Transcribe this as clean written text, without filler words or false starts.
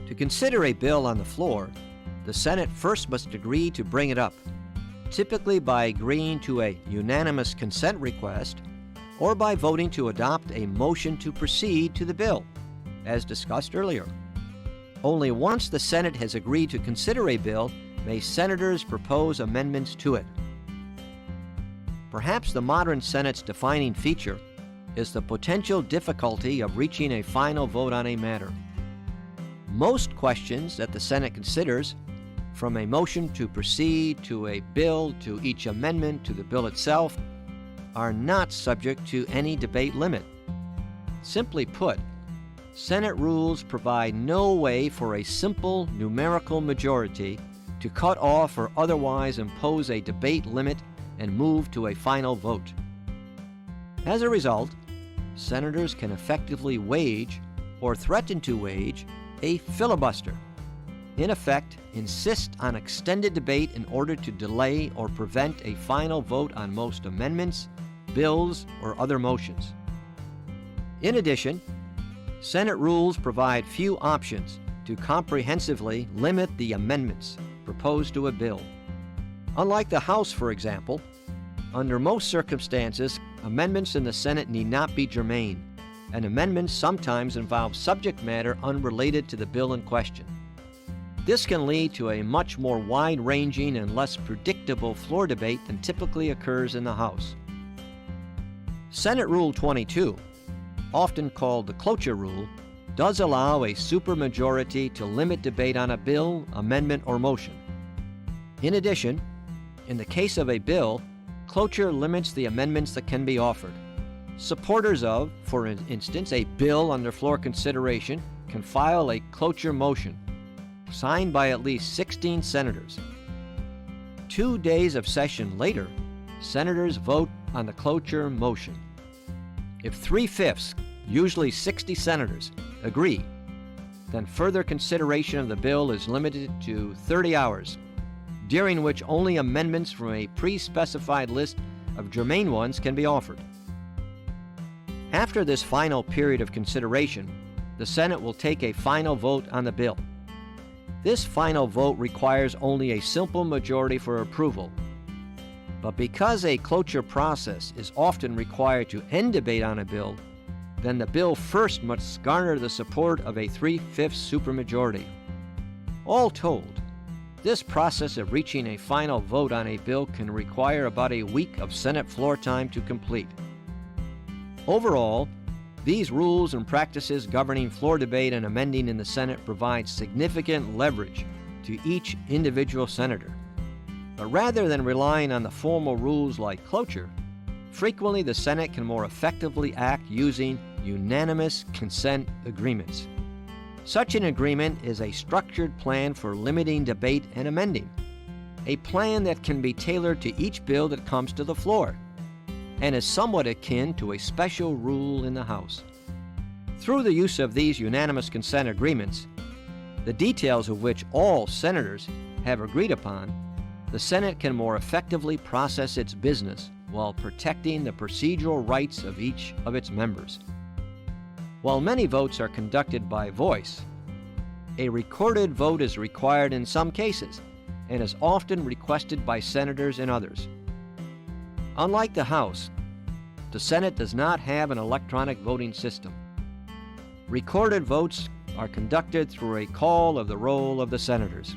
To consider a bill on the floor, the Senate first must agree to bring it up, typically by agreeing to a unanimous consent request or by voting to adopt a motion to proceed to the bill, as discussed earlier. Only once the Senate has agreed to consider a bill may senators propose amendments to it. Perhaps the modern Senate's defining feature is the potential difficulty of reaching a final vote on a matter. Most questions that the Senate considers, from a motion to proceed to a bill to each amendment to the bill itself, are not subject to any debate limit. Simply put, Senate rules provide no way for a simple numerical majority to cut off or otherwise impose a debate limit and move to a final vote. As a result, senators can effectively wage or threaten to wage a filibuster. In effect, insist on extended debate in order to delay or prevent a final vote on most amendments, bills, or other motions. In addition, Senate rules provide few options to comprehensively limit the amendments proposed to a bill. Unlike the House, for example, under most circumstances, amendments in the Senate need not be germane, and amendments sometimes involve subject matter unrelated to the bill in question. This can lead to a much more wide-ranging and less predictable floor debate than typically occurs in the House. Senate Rule 22, often called the cloture rule, does allow a supermajority to limit debate on a bill, amendment, or motion. In addition, in the case of a bill, cloture limits the amendments that can be offered. Supporters of, for instance, a bill under floor consideration can file a cloture motion, signed by at least 16 senators. 2 days of session later, senators vote on the cloture motion. If 3/5, usually 60 senators, agree, then further consideration of the bill is limited to 30 hours, during which only amendments from a pre-specified list of germane ones can be offered. After this final period of consideration, the Senate will take a final vote on the bill. This final vote requires only a simple majority for approval. But because a cloture process is often required to end debate on a bill, then the bill first must garner the support of a 3/5 supermajority. All told, this process of reaching a final vote on a bill can require about a week of Senate floor time to complete. Overall, these rules and practices governing floor debate and amending in the Senate provide significant leverage to each individual senator. But rather than relying on the formal rules like cloture, frequently the Senate can more effectively act using unanimous consent agreements. Such an agreement is a structured plan for limiting debate and amending, a plan that can be tailored to each bill that comes to the floor, and is somewhat akin to a special rule in the House. Through the use of these unanimous consent agreements, the details of which all senators have agreed upon, the Senate can more effectively process its business while protecting the procedural rights of each of its members. While many votes are conducted by voice, a recorded vote is required in some cases and is often requested by senators in others. Unlike the House, the Senate does not have an electronic voting system. Recorded votes are conducted through a call of the roll of the senators.